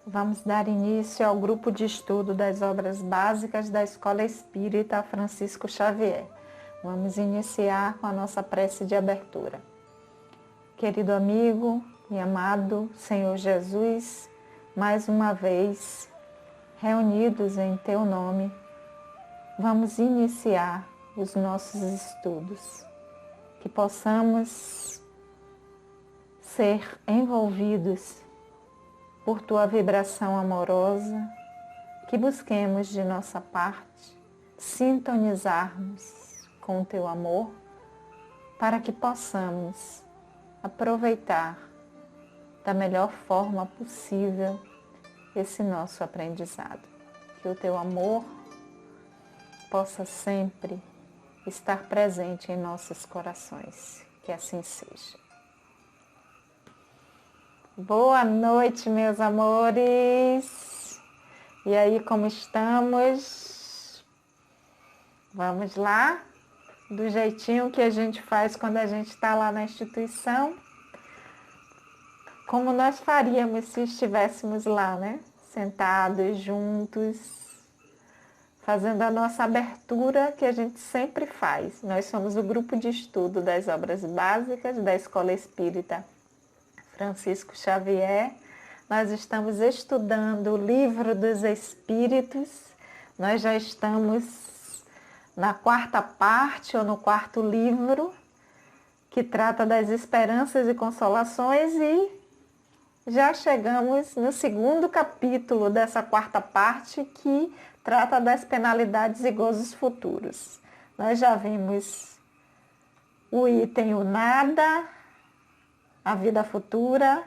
Vamos dar início ao grupo de estudo das obras básicas da Escola Espírita Francisco Xavier. Vamos iniciar com a nossa prece de abertura. Querido amigo e amado Senhor Jesus, mais uma vez, reunidos em Teu nome, vamos iniciar os nossos estudos. Que possamos ser envolvidos por Tua vibração amorosa, que busquemos de nossa parte sintonizarmos com o Teu amor, para que possamos aproveitar da melhor forma possível esse nosso aprendizado. Que o Teu amor possa sempre estar presente em nossos corações. Que assim seja. Boa noite, meus amores. E aí, como estamos? Vamos lá? Do jeitinho que a gente faz quando a gente está lá na instituição. Como nós faríamos se estivéssemos lá, né? Sentados, juntos, fazendo a nossa abertura que a gente sempre faz. Nós somos o grupo de estudo das obras básicas da Escola Espírita Francisco Xavier. Nós estamos estudando o Livro dos Espíritos. Nós já estamos na quarta parte ou no quarto livro, que trata das esperanças e consolações, e já chegamos no segundo capítulo dessa quarta parte, que trata das penalidades e gozos futuros. Nós já vimos o item o nada, a vida futura,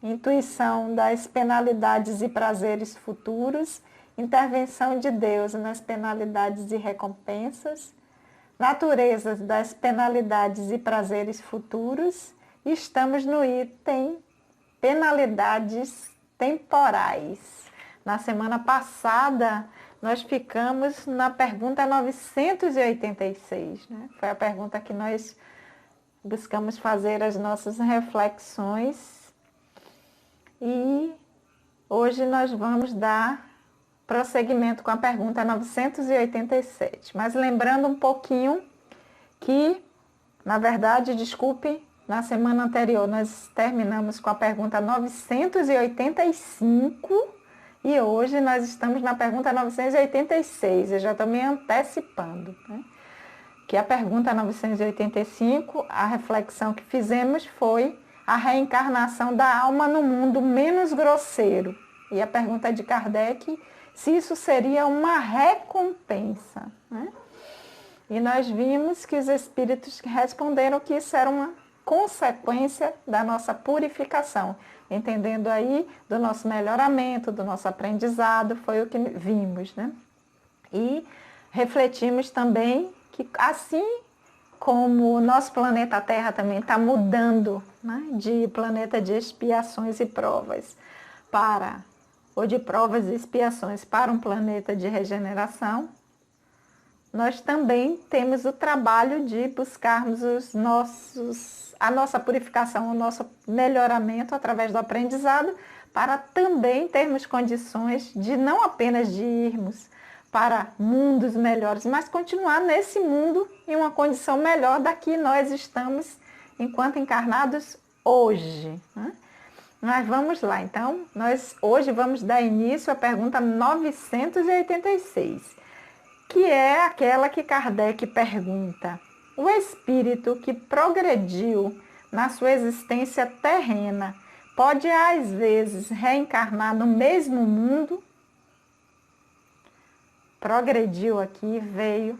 intuição das penalidades e prazeres futuros, intervenção de Deus nas penalidades e recompensas, natureza das penalidades e prazeres futuros, e estamos no item penalidades temporais. Na semana passada, nós ficamos na pergunta 986, né? Foi a pergunta que nós buscamos fazer as nossas reflexões, e hoje nós vamos dar prosseguimento com a pergunta 987. Mas lembrando um pouquinho que, na verdade, desculpe, na semana anterior nós terminamos com a pergunta 985 e hoje nós estamos na pergunta 986. Eu já estou me antecipando, né? Que a pergunta 985, a reflexão que fizemos foi a reencarnação da alma no mundo menos grosseiro. E a pergunta de Kardec, se isso seria uma recompensa, né? E nós vimos que os espíritos responderam que isso era uma consequência da nossa purificação, entendendo aí do nosso melhoramento, do nosso aprendizado, foi o que vimos, né? E refletimos também que, assim como o nosso planeta Terra também está mudando, né, de planeta de expiações e provas ou de provas e expiações para um planeta de regeneração, nós também temos o trabalho de buscarmos a nossa purificação, o nosso melhoramento através do aprendizado, para também termos condições de não apenas de irmos para mundos melhores, mas continuar nesse mundo em uma condição melhor da que nós estamos enquanto encarnados hoje, né? Mas vamos lá, então, nós hoje vamos dar início à pergunta 986, que é aquela que Kardec pergunta: o espírito que progrediu na sua existência terrena pode, às vezes, reencarnar no mesmo mundo? Progrediu aqui, veio,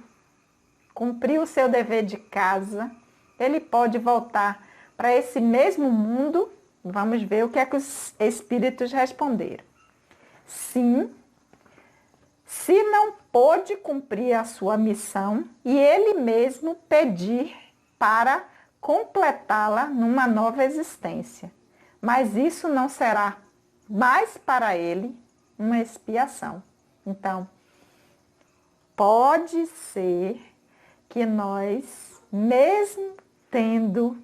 cumpriu o seu dever de casa, ele pode voltar para esse mesmo mundo? Vamos ver o que é que os espíritos responderam. Sim, se não pôde cumprir a sua missão e ele mesmo pedir para completá-la numa nova existência. Mas isso não será mais para ele uma expiação. Então, pode ser que nós, mesmo tendo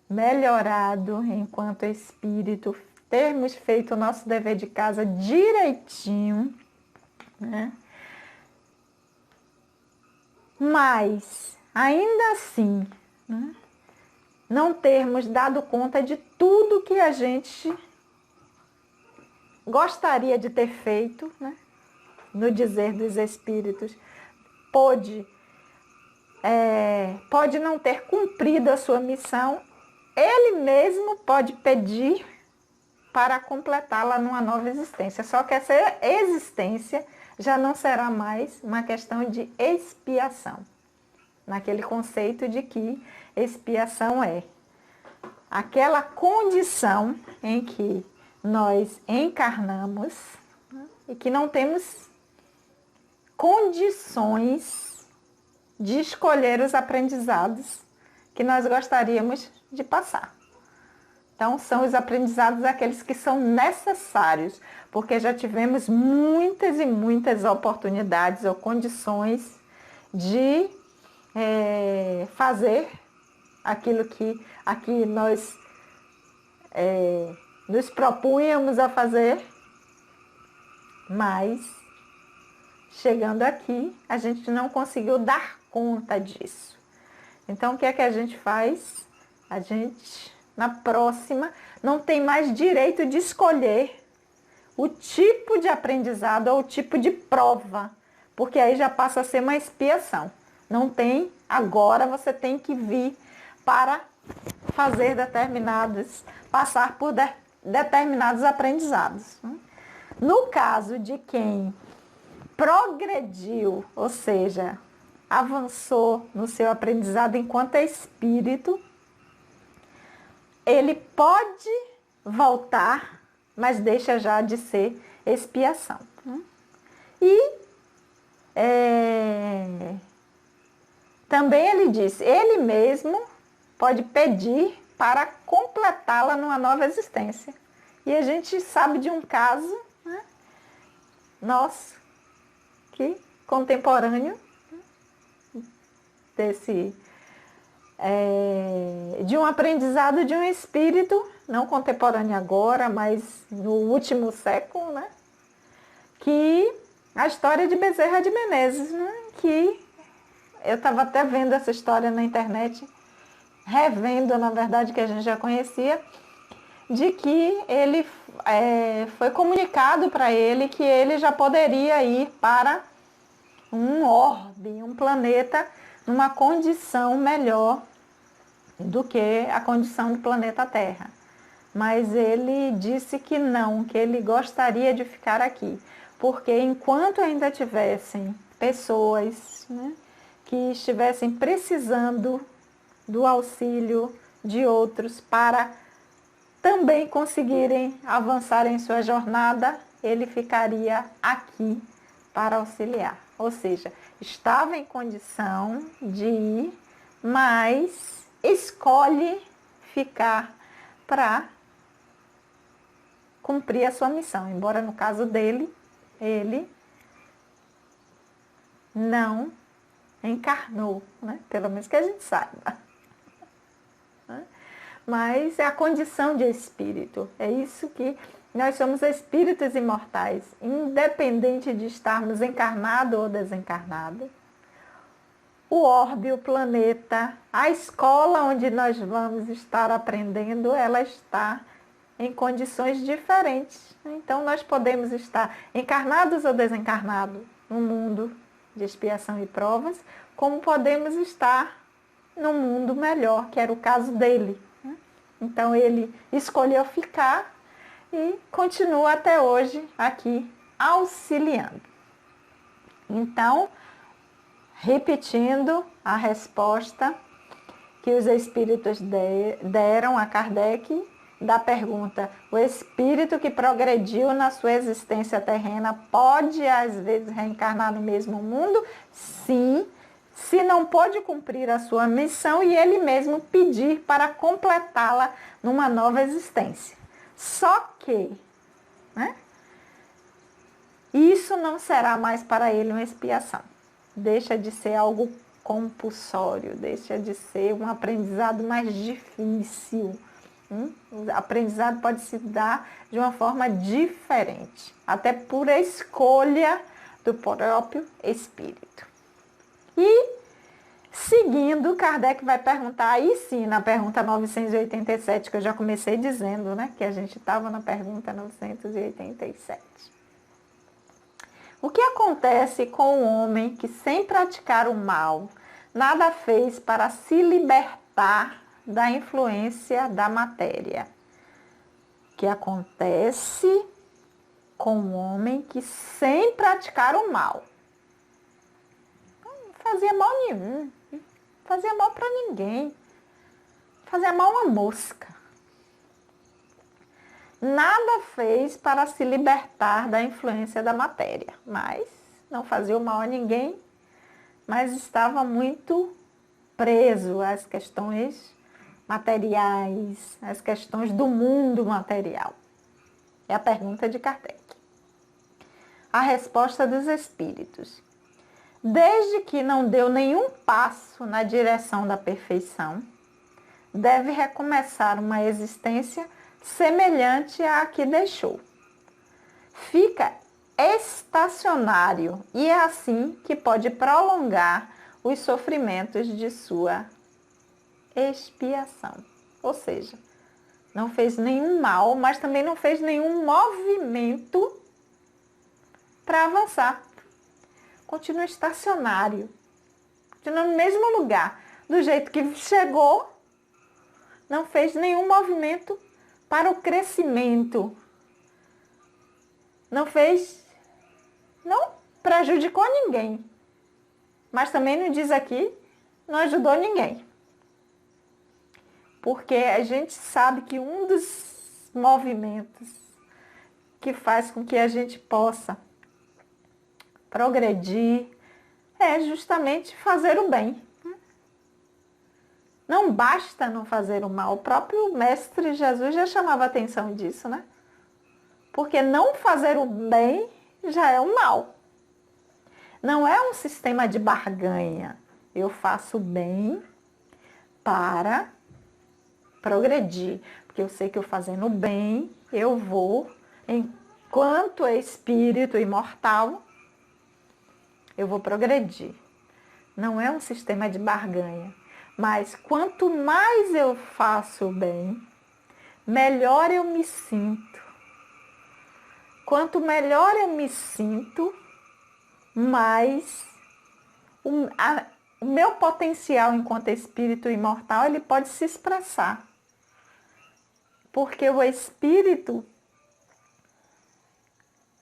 melhorado enquanto espírito, termos feito o nosso dever de casa direitinho, né? Mas, ainda assim, né, não termos dado conta de tudo que a gente gostaria de ter feito, né? No dizer dos Espíritos, pode não ter cumprido a sua missão, ele mesmo pode pedir para completá-la numa nova existência. Só que essa existência já não será mais uma questão de expiação, naquele conceito de que expiação é aquela condição em que nós encarnamos, né, e que não temos condições de escolher os aprendizados que nós gostaríamos de passar. Então, são os aprendizados aqueles que são necessários, porque já tivemos muitas e muitas oportunidades ou condições de fazer aquilo que aqui nós nos propunhamos a fazer, mas chegando aqui, a gente não conseguiu dar conta disso. Então, o que é que a gente faz? A gente, na próxima, não tem mais direito de escolher o tipo de aprendizado ou o tipo de prova, porque aí já passa a ser uma expiação. Não tem, agora você tem que vir para fazer passar por determinados aprendizados. No caso de quem progrediu, ou seja, avançou no seu aprendizado enquanto espírito, ele pode voltar, mas deixa já de ser expiação. E também ele diz, ele mesmo pode pedir para completá-la numa nova existência. E a gente sabe de um caso, né, nosso, que contemporâneo de um aprendizado de um espírito, não contemporâneo agora, mas no último século, né? Que a história de Bezerra de Menezes, né? Que eu estava até vendo essa história na internet, revendo, na verdade, que a gente já conhecia, de que ele foi comunicado para ele que ele já poderia ir para um orbe, um planeta, numa condição melhor do que a condição do planeta Terra. Mas ele disse que não, que ele gostaria de ficar aqui, porque enquanto ainda tivessem pessoas, né, que estivessem precisando do auxílio de outros para também conseguirem avançar em sua jornada, ele ficaria aqui para auxiliar. Ou seja, estava em condição de ir, mas escolhe ficar para cumprir a sua missão. Embora no caso dele, ele não encarnou, né? Pelo menos que a gente saiba. Mas é a condição de espírito. É isso que nós somos espíritos imortais, independente de estarmos encarnados ou desencarnados. O orbe, o planeta, a escola onde nós vamos estar aprendendo, ela está em condições diferentes. Então, nós podemos estar encarnados ou desencarnados no mundo de expiação e provas, como podemos estar num mundo melhor, que era o caso dele. Então, ele escolheu ficar e continua até hoje aqui auxiliando. Então, repetindo a resposta que os espíritos deram a Kardec, da pergunta: o espírito que progrediu na sua existência terrena pode, às vezes, reencarnar no mesmo mundo? Sim, se não pode cumprir a sua missão e ele mesmo pedir para completá-la numa nova existência. Só que, né, isso não será mais para ele uma expiação. Deixa de ser algo compulsório, deixa de ser um aprendizado mais difícil. O aprendizado pode se dar de uma forma diferente, até por escolha do próprio espírito. E, seguindo, Kardec vai perguntar, aí sim, na pergunta 987, que eu já comecei dizendo, né, que a gente estava na pergunta 987. O que acontece com o homem que, sem praticar o mal, nada fez para se libertar da influência da matéria? O que acontece com o homem que, sem praticar o mal, não fazia mal nenhum, não fazia mal para ninguém, fazia mal uma mosca. Nada fez para se libertar da influência da matéria, mas não fazia o mal a ninguém, mas estava muito preso às questões materiais, às questões do mundo material. É a pergunta de Kardec. A resposta dos espíritos. Desde que não deu nenhum passo na direção da perfeição, deve recomeçar uma existência semelhante à que deixou. Fica estacionário e é assim que pode prolongar os sofrimentos de sua expiação. Ou seja, não fez nenhum mal, mas também não fez nenhum movimento para avançar. Continua estacionário, continua no mesmo lugar, do jeito que chegou, não fez nenhum movimento para o crescimento. Não prejudicou ninguém, mas também não diz aqui, não ajudou ninguém. Porque a gente sabe que um dos movimentos que faz com que a gente possa progredir é justamente fazer o bem. Não basta não fazer o mal. O próprio Mestre Jesus já chamava atenção disso, né? Porque não fazer o bem já é o mal. Não é um sistema de barganha. Eu faço o bem para progredir. Porque eu sei que eu fazendo o bem, eu vou, enquanto espírito imortal, eu vou progredir. Não é um sistema de barganha. Mas quanto mais eu faço o bem, melhor eu me sinto. Quanto melhor eu me sinto, mais o meu potencial enquanto espírito imortal, ele pode se expressar. Porque o espírito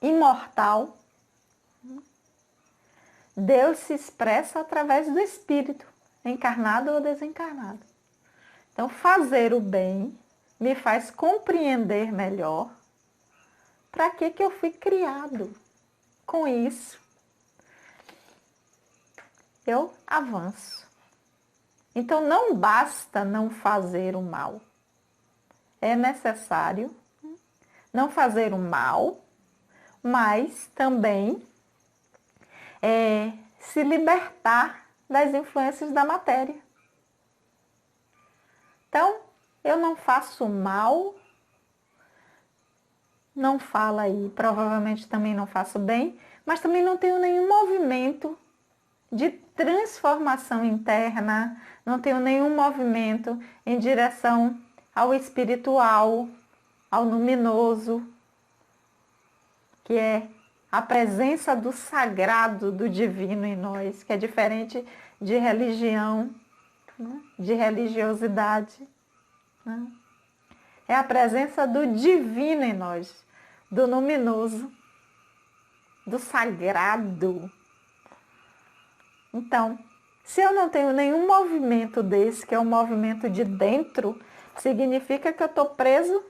imortal, Deus se expressa através do espírito, encarnado ou desencarnado. Então, fazer o bem me faz compreender melhor para que eu fui criado. Com isso, eu avanço. Então, não basta não fazer o mal. É necessário não fazer o mal, mas também se libertar das influências da matéria. Então, eu não faço mal, não fala aí, provavelmente também não faço bem, mas também não tenho nenhum movimento de transformação interna, não tenho nenhum movimento em direção ao espiritual, ao luminoso, que é a presença do sagrado, do divino em nós, que é diferente de religião, né? De religiosidade. Né? É a presença do divino em nós, do luminoso, do sagrado. Então, se eu não tenho nenhum movimento desse, que é um movimento de dentro, significa que eu estou preso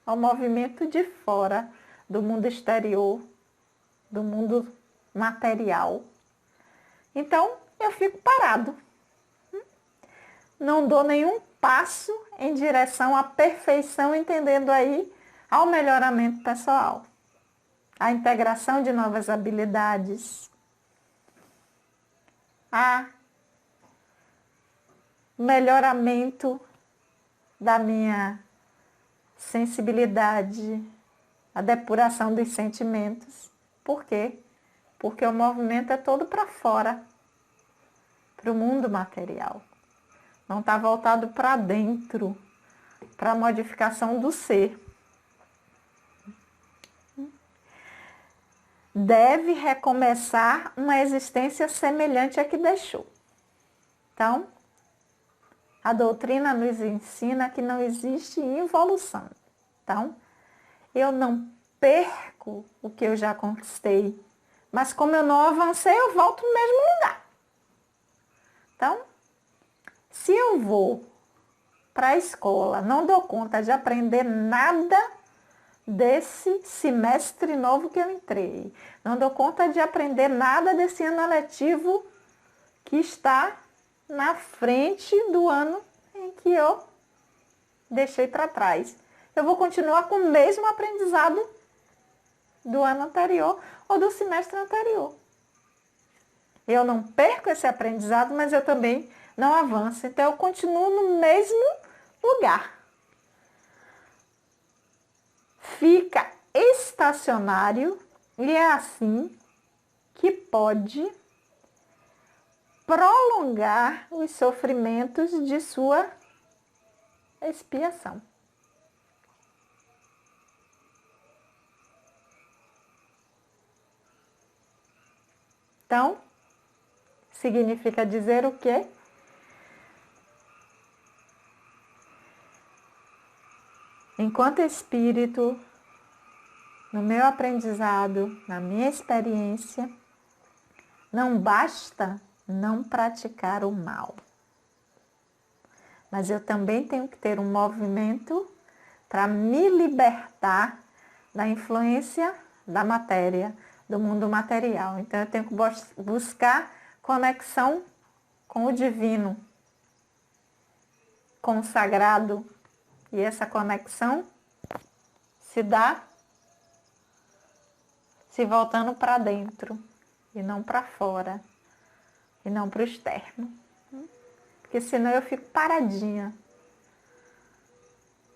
ao movimento de fora, do mundo exterior, do mundo material. Então, eu fico parado. Não dou nenhum passo em direção à perfeição, entendendo aí ao melhoramento pessoal, à integração de novas habilidades, a melhoramento da minha sensibilidade, a depuração dos sentimentos. Por quê? Porque o movimento é todo para fora, para o mundo material. Não está voltado para dentro, para a modificação do ser. Deve recomeçar uma existência semelhante à que deixou. Então, a doutrina nos ensina que não existe involução. Então, eu não perco o que eu já conquistei, mas como eu não avancei, eu volto no mesmo lugar. Então, se eu vou para a escola, não dou conta de aprender nada desse semestre novo que eu entrei, não dou conta de aprender nada desse ano letivo que está na frente do ano em que eu deixei para trás. Eu vou continuar com o mesmo aprendizado do ano anterior ou do semestre anterior. Eu não perco esse aprendizado, mas eu também não avanço. Então, eu continuo no mesmo lugar. Fica estacionário e é assim que pode prolongar os sofrimentos de sua expiação. Então, significa dizer o quê? Enquanto espírito, no meu aprendizado, na minha experiência, não basta não praticar o mal. Mas eu também tenho que ter um movimento para me libertar da influência da matéria, do mundo material. Então, eu tenho que buscar conexão com o divino, com o sagrado. E essa conexão se dá se voltando para dentro e não para fora, e não para o externo. Porque senão eu fico paradinha.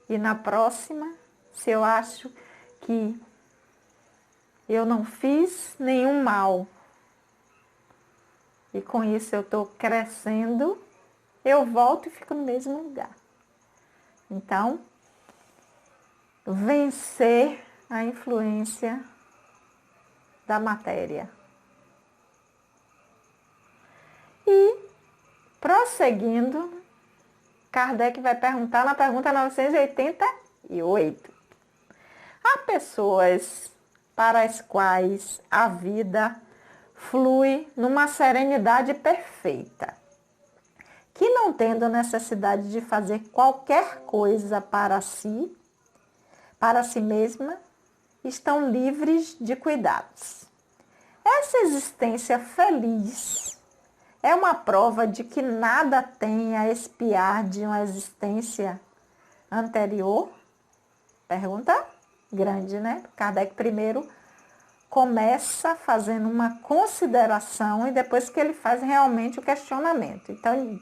E na próxima, se eu acho que eu não fiz nenhum mal, e com isso eu estou crescendo, eu volto e fico no mesmo lugar. Então, vencer a influência da matéria. E, prosseguindo, Kardec vai perguntar na pergunta 988. Há pessoas para as quais a vida flui numa serenidade perfeita, que não tendo necessidade de fazer qualquer coisa para si mesma, estão livres de cuidados. Essa existência feliz é uma prova de que nada tem a expiar de uma existência anterior? Pergunta grande, né? Kardec primeiro começa fazendo uma consideração e depois que ele faz realmente o questionamento. Então,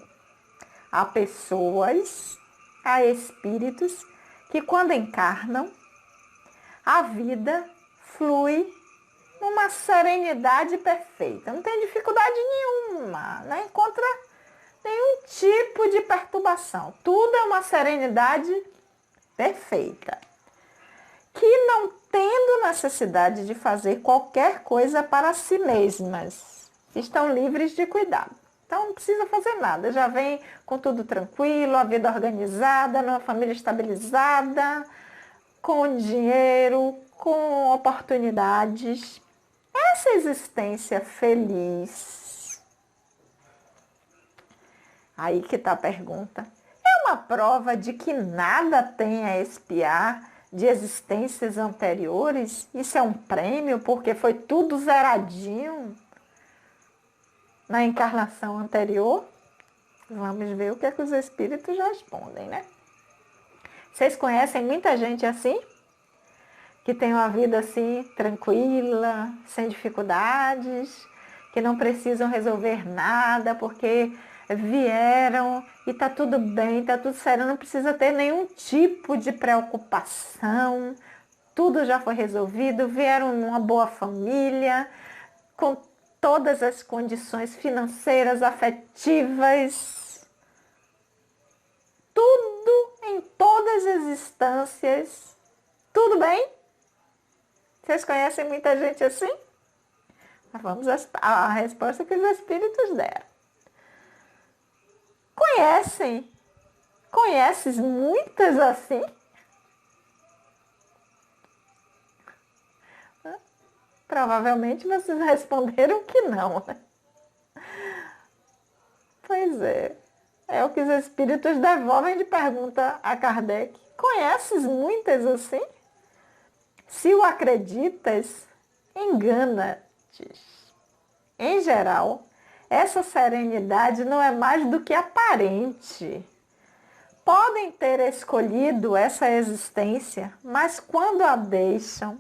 há pessoas, há espíritos que quando encarnam, a vida flui numa serenidade perfeita. Não tem dificuldade nenhuma, não encontra nenhum tipo de perturbação. Tudo é uma serenidade perfeita. Que não tendo necessidade de fazer qualquer coisa para si mesmas, estão livres de cuidado. Então não precisa fazer nada, já vem com tudo tranquilo, a vida organizada, numa família estabilizada, com dinheiro, com oportunidades. Essa existência feliz, aí que está a pergunta, é uma prova de que nada tem a expiar de existências anteriores? Isso é um prêmio porque foi tudo zeradinho na encarnação anterior? Vamos ver o que é que os espíritos respondem, né? Vocês conhecem muita gente assim? Que tem uma vida assim, tranquila, sem dificuldades, que não precisam resolver nada, porque vieram e tá tudo bem, tá tudo sério, não precisa ter nenhum tipo de preocupação, tudo já foi resolvido, vieram numa boa família, com todas as condições financeiras, afetivas, tudo em todas as instâncias, tudo bem? Vocês conhecem muita gente assim? Vamos à resposta que os espíritos deram. Conhecem? Conheces muitas assim? Provavelmente vocês responderam que não, né? Pois é. É o que os espíritos devolvem de pergunta a Kardec. Conheces muitas assim? Se o acreditas, engana-te. Em geral, essa serenidade não é mais do que aparente. Podem ter escolhido essa existência, mas quando a deixam,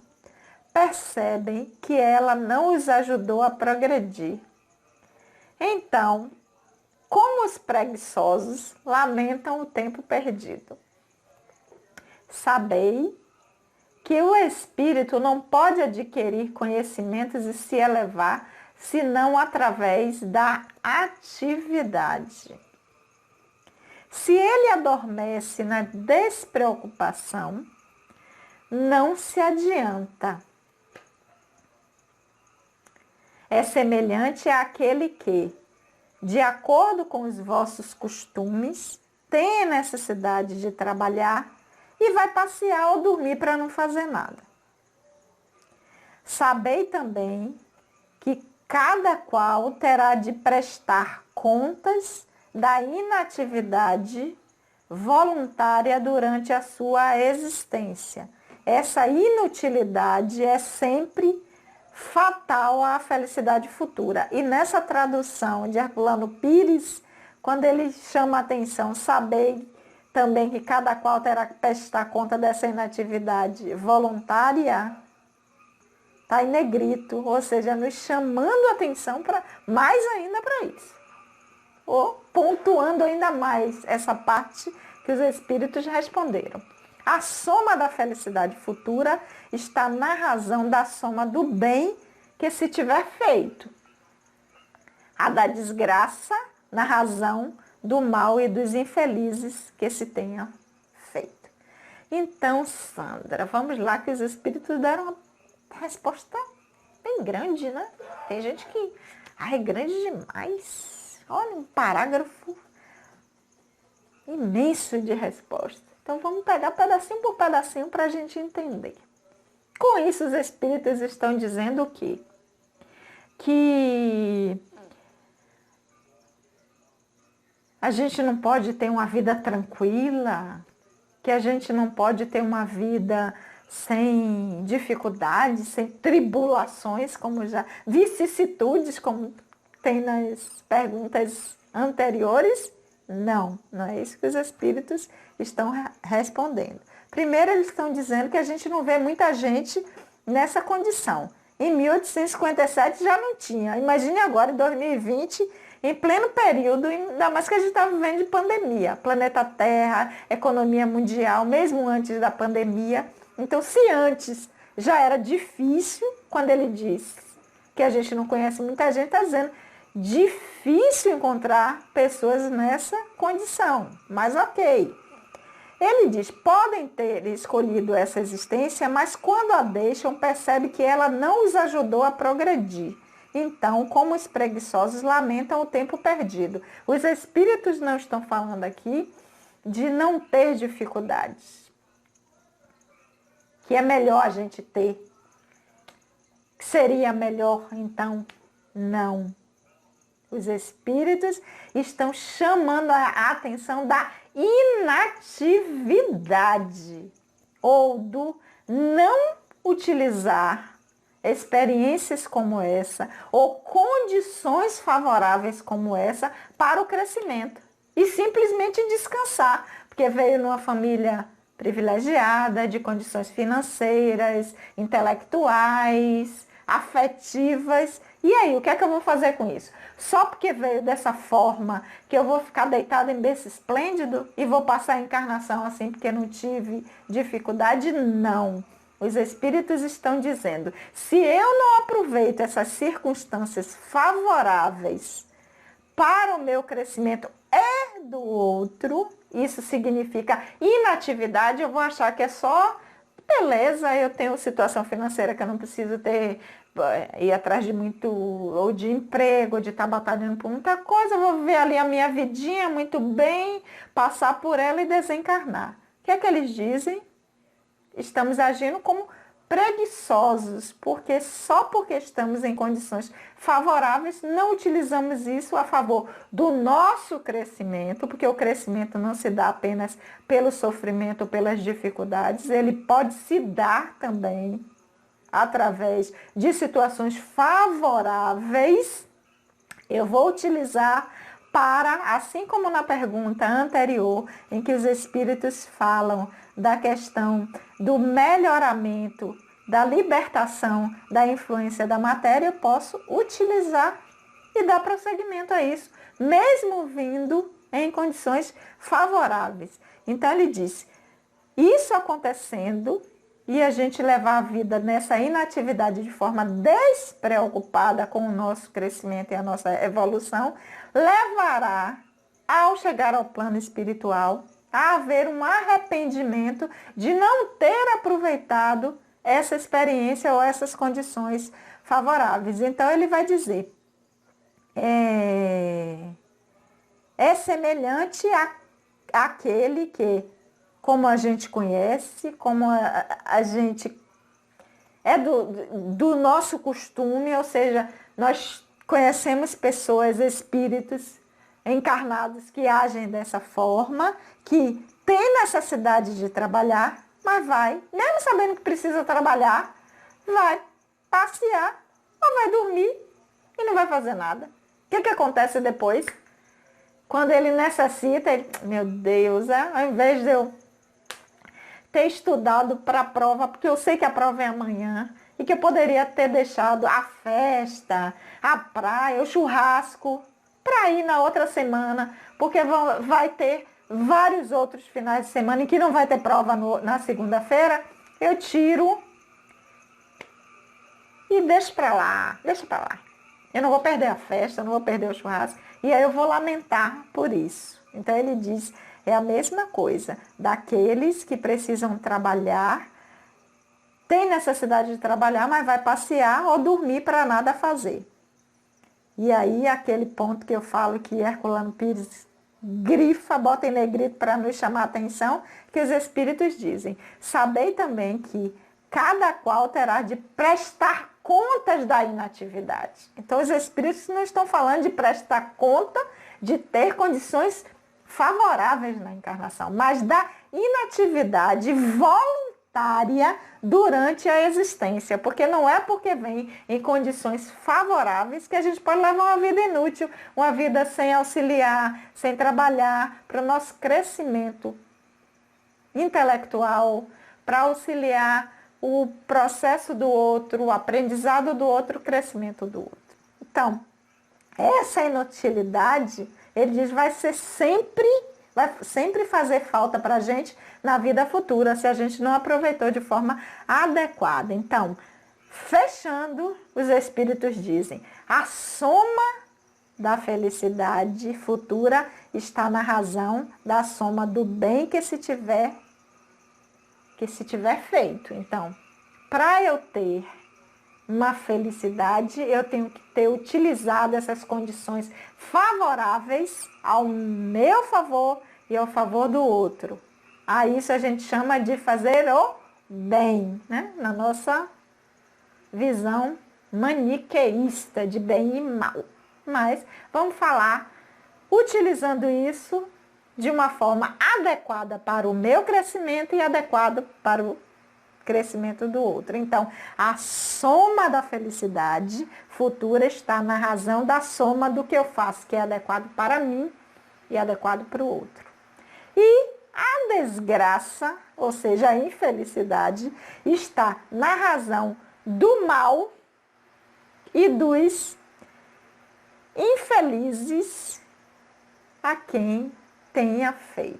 percebem que ela não os ajudou a progredir. Então, como os preguiçosos, lamentam o tempo perdido. Sabei que o espírito não pode adquirir conhecimentos e se elevar senão através da atividade. Se ele adormece na despreocupação, não se adianta. É semelhante àquele que, de acordo com os vossos costumes, tem a necessidade de trabalhar e vai passear ou dormir para não fazer nada. Sabei também que cada qual terá de prestar contas da inatividade voluntária durante a sua existência. Essa inutilidade é sempre fatal à felicidade futura. E nessa tradução de Herculano Pires, quando ele chama a atenção, sabei também que cada qual terá que prestar conta dessa inatividade voluntária, está em negrito, ou seja, nos chamando a atenção para mais ainda para isso. Ou pontuando ainda mais essa parte que os espíritos responderam. A soma da felicidade futura está na razão da soma do bem que se tiver feito. A da desgraça na razão do mal e dos infelizes que se tenha feito. Então, Sandra, vamos lá que os espíritos deram uma resposta bem grande, né? Tem gente que... é grande demais. Olha, um parágrafo imenso de resposta. Então, vamos pegar pedacinho por pedacinho para a gente entender. Com isso, os espíritos estão dizendo o quê? Que a gente não pode ter uma vida tranquila, que a gente não pode ter uma vida sem dificuldades, sem tribulações, como já vicissitudes, como tem nas perguntas anteriores. Não é isso que os espíritos estão respondendo. Primeiro, eles estão dizendo que a gente não vê muita gente nessa condição. Em 1857 já não tinha. Imagine agora, em 2020, em pleno período, ainda mais que a gente está vivendo de pandemia. Planeta Terra, economia mundial, mesmo antes da pandemia. Então, se antes já era difícil, quando ele diz que a gente não conhece muita gente, está dizendo difícil encontrar pessoas nessa condição. Mas ok. Ele diz, podem ter escolhido essa existência, mas quando a deixam, percebe que ela não os ajudou a progredir. Então, como os preguiçosos, lamentam o tempo perdido. Os espíritos não estão falando aqui de não ter dificuldades. Que é melhor a gente ter. Que seria melhor, então, não. Os espíritos estão chamando a atenção da inatividade ou do não utilizar experiências como essa ou condições favoráveis como essa para o crescimento e simplesmente descansar, porque veio numa família privilegiada, de condições financeiras, intelectuais, afetivas E aí, o que é que eu vou fazer com isso? Só porque veio dessa forma que eu vou ficar deitada em berço esplêndido e vou passar a encarnação assim porque não tive dificuldade? Não. Os espíritos estão dizendo, se eu não aproveito essas circunstâncias favoráveis para o meu crescimento e do outro, isso significa inatividade, eu vou achar que é só beleza, eu tenho situação financeira que eu não preciso ter, ir atrás de muito, ou de emprego, ou de estar batalhando por muita coisa, eu vou viver ali a minha vidinha muito bem, passar por ela e desencarnar. O que é que eles dizem? Estamos agindo como preguiçosos, porque só porque estamos em condições favoráveis, não utilizamos isso a favor do nosso crescimento, porque o crescimento não se dá apenas pelo sofrimento, pelas dificuldades, ele pode se dar também através de situações favoráveis. Eu vou utilizar para, assim como na pergunta anterior, em que os espíritos falam da questão do melhoramento, da libertação da influência da matéria, eu posso utilizar e dar prosseguimento a isso, mesmo vindo em condições favoráveis. Então ele disse, isso acontecendo e a gente levar a vida nessa inatividade de forma despreocupada com o nosso crescimento e a nossa evolução, levará, ao chegar ao plano espiritual, a haver um arrependimento de não ter aproveitado essa experiência ou essas condições favoráveis. Então ele vai dizer, é semelhante àquele que, como a gente conhece, como a gente é do nosso costume, ou seja, nós conhecemos pessoas, espíritos encarnados que agem dessa forma, que tem necessidade de trabalhar, mas vai, mesmo sabendo que precisa trabalhar, vai passear ou vai dormir e não vai fazer nada. O que acontece depois? Quando ele necessita, ele, meu Deus, ao invés de eu ter estudado para a prova, porque eu sei que a prova é amanhã, e que eu poderia ter deixado a festa, a praia, o churrasco, para ir na outra semana, porque vai ter vários outros finais de semana em que não vai ter prova na segunda-feira, eu tiro e deixo para lá, deixa para lá. Eu não vou perder a festa, eu não vou perder o churrasco, e aí eu vou lamentar por isso. Então ele diz, é a mesma coisa daqueles que precisam trabalhar, tem necessidade de trabalhar, mas vai passear ou dormir para nada fazer. E aí aquele ponto que eu falo que Herculano Pires grifa, bota em negrito para nos chamar a atenção, que os espíritos dizem, sabei também que cada qual terá de prestar contas da inatividade. Então os espíritos não estão falando de prestar conta, de ter condições favoráveis na encarnação, mas da inatividade voluntária durante a existência, porque não é porque vem em condições favoráveis que a gente pode levar uma vida inútil, uma vida sem auxiliar, sem trabalhar para o nosso crescimento intelectual, para auxiliar o processo do outro, o aprendizado do outro, o crescimento do outro. Então, essa inutilidade, ele diz, vai sempre fazer falta para a gente na vida futura, se a gente não aproveitou de forma adequada. Então, fechando, os espíritos dizem, a soma da felicidade futura está na razão da soma do bem que se tiver feito. Então, para eu ter uma felicidade, eu tenho que ter utilizado essas condições favoráveis ao meu favor e ao favor do outro. A isso a gente chama de fazer o bem, né? Na nossa visão maniqueísta de bem e mal. Mas vamos falar utilizando isso de uma forma adequada para o meu crescimento e adequado para o crescimento do outro. Então, a soma da felicidade futura está na razão da soma do que eu faço, que é adequado para mim e adequado para o outro. E a desgraça, ou seja, a infelicidade, está na razão do mal e dos infelizes a quem tenha feito.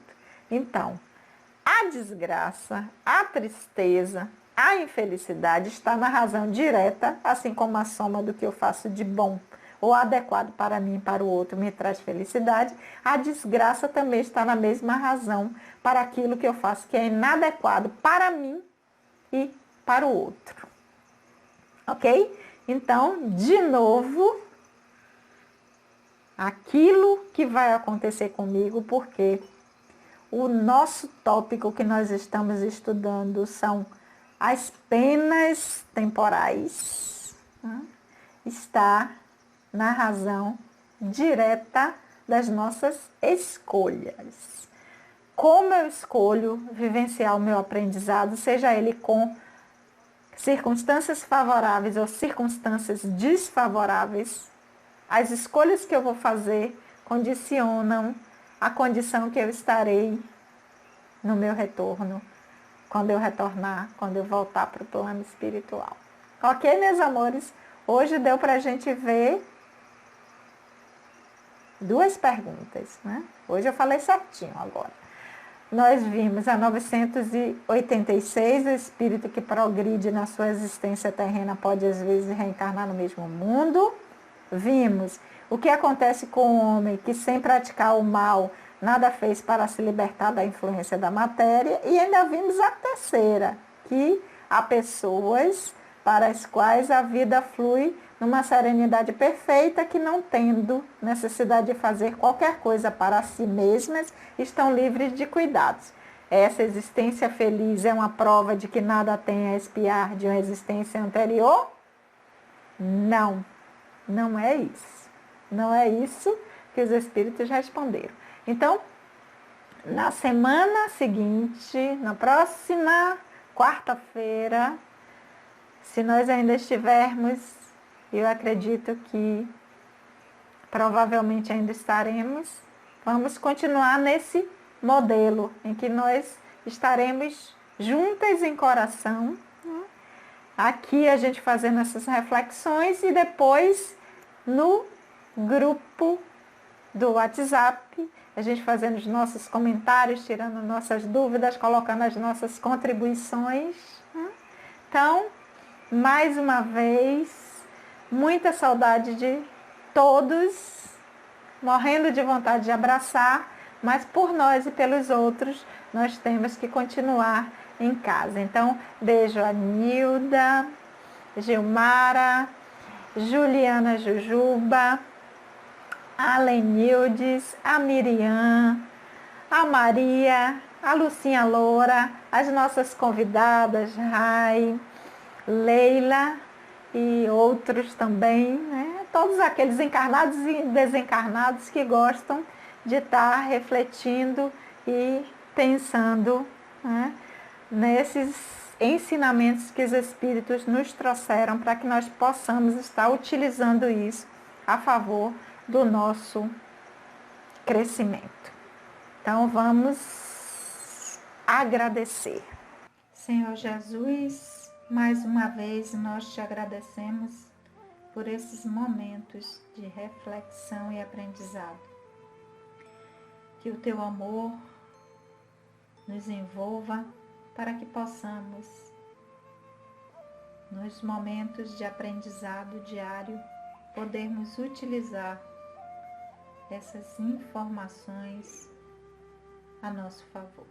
Então, a desgraça, a tristeza, a infelicidade está na razão direta, assim como a soma do que eu faço de bom ou adequado para mim e para o outro me traz felicidade. A desgraça também está na mesma razão para aquilo que eu faço que é inadequado para mim e para o outro. Ok? Então, de novo, aquilo que vai acontecer comigo, porque o nosso tópico que nós estamos estudando são as penas temporais, está na razão direta das nossas escolhas. Como eu escolho vivenciar o meu aprendizado, seja ele com circunstâncias favoráveis ou circunstâncias desfavoráveis, as escolhas que eu vou fazer condicionam a condição que eu estarei no meu retorno, quando eu retornar, quando eu voltar para o plano espiritual. Ok, meus amores? Hoje deu para a gente ver duas perguntas, né? Hoje eu falei certinho agora. Nós vimos a 986, o espírito que progride na sua existência terrena pode às vezes reencarnar no mesmo mundo. Vimos o que acontece com o homem que, sem praticar o mal, nada fez para se libertar da influência da matéria. E ainda vimos a terceira, que há pessoas para as quais a vida flui numa serenidade perfeita, que, não tendo necessidade de fazer qualquer coisa para si mesmas, estão livres de cuidados. Essa existência feliz é uma prova de que nada tem a espiar de uma existência anterior? Não. Não é isso. Não é isso que os espíritos responderam. Então, na semana seguinte, na próxima quarta-feira, se nós ainda estivermos, eu acredito que provavelmente ainda estaremos, vamos continuar nesse modelo em que nós estaremos juntas em coração, né? Aqui a gente fazendo essas reflexões e depois no grupo do WhatsApp, a gente fazendo os nossos comentários, tirando nossas dúvidas, colocando as nossas contribuições. Então, mais uma vez, muita saudade de todos, morrendo de vontade de abraçar, mas por nós e pelos outros, nós temos que continuar em casa. Então, beijo a Nilda, Gilmara, Juliana Jujuba, a Lenildes, a Miriam, a Maria, a Lucinha Loura, as nossas convidadas, Rai, Leila e outros também, né? Todos aqueles encarnados e desencarnados que gostam de estar refletindo e pensando, né, nesses ensinamentos que os Espíritos nos trouxeram para que nós possamos estar utilizando isso a favor do nosso crescimento. Então vamos agradecer. Senhor Jesus, mais uma vez nós te agradecemos por esses momentos de reflexão e aprendizado. Que o teu amor nos envolva para que possamos, nos momentos de aprendizado diário, podermos utilizar essas informações a nosso favor.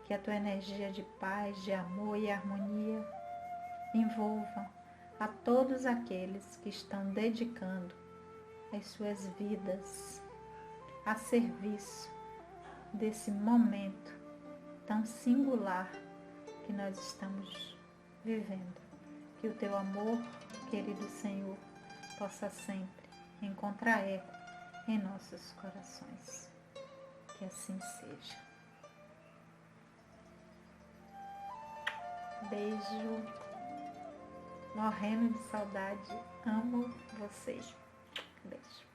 Que a tua energia de paz, de amor e harmonia envolva a todos aqueles que estão dedicando as suas vidas a serviço desse momento tão singular que nós estamos vivendo. Que o teu amor, querido Senhor, possa sempre encontrar eco em nossos corações. Que assim seja. Beijo. Morrendo de saudade. Amo vocês. Beijo.